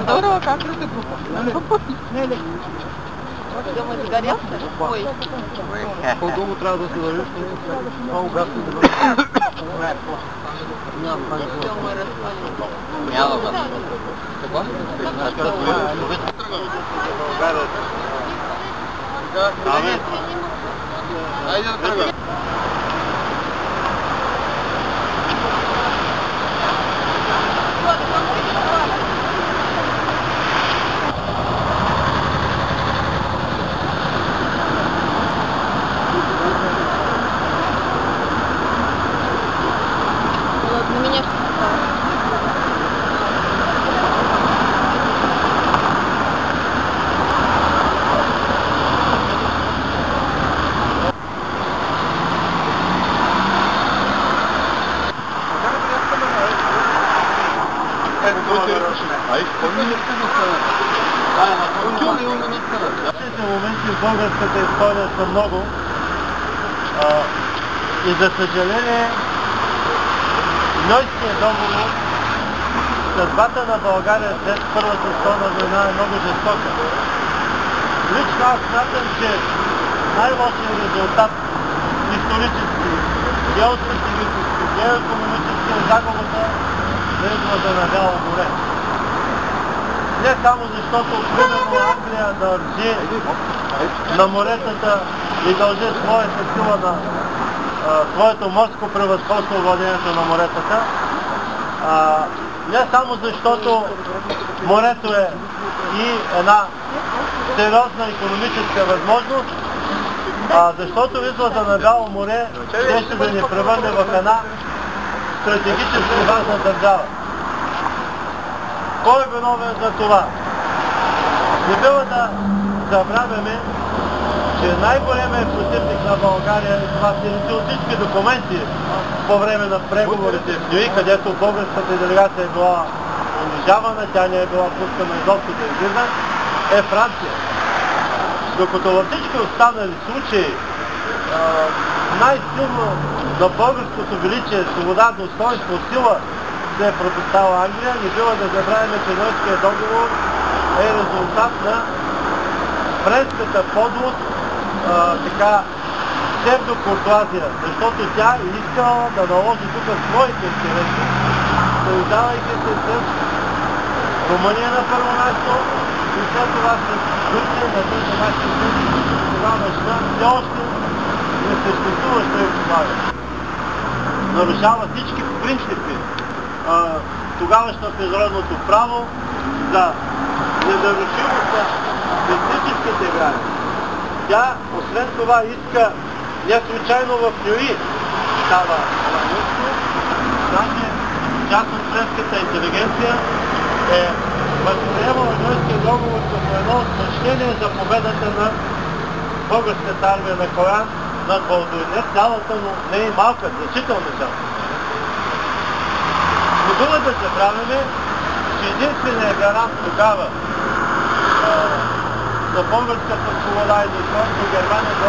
Здорово, как это группа? Дома загорелся? Ой. По-долу трябва да се държиш, много газно да бъде. Все, мы расходим. Няма да. Какво? Айде да тръгваме. На меня что попало? Тези моменти в българската история са много и за съжаление Ньойския договор, съдбата на България след Първата световна война е много жестока. Лично аз смятам, че най-лошият резултат исторически, геостратегически, геоекономически е загубата на излаза на Бяло море. Не само защото примерно Англия държи на моретата и дължи своята сила на своето морско превъзходство в владението на моретата, не само защото морето е и една сериозна икономическа възможност, защото излаза на Бяло море ще да ни превърне в една стратегически важна държава. Кой е виновен за това? Не бива да забравяме, че най-големият противник на България, и това се личи от всички документи по време на преговорите в Нюи, където българската делегация е била унижавана, тя не е била пускана изобщо да излиза, е Франция. Докато във всички останали случаи най-силно на българското величие, свобода, достоинство, сила се е протестала Англия, не бива да забравяме, че Ньойския договор е резултат на френската подлост, псевдокуртуазия, защото тя искала да наложи тук своите интереси, съюзавайки се с Румъния на първо място и след това с Турция на тези наши това неща все още не съществуваща Югославия. Нарушава всички принципи тогавашно международното право за ненарушимост на етническите граници. Тя, освен това, иска не случайно в Нюи става равенство, значи част от френската интелигенция е възприемала Ньойския договор като едно отмъщение за победата на българската армия на Коян над Балдуин. Не цялата, но не и малка, значителна част. Не бива да забравяме, че единственият гарант тогава за българската свобода и достоинство Германия до...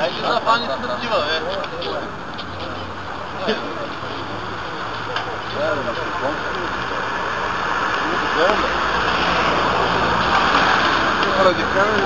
Айде да фани статива, бе. Радикален.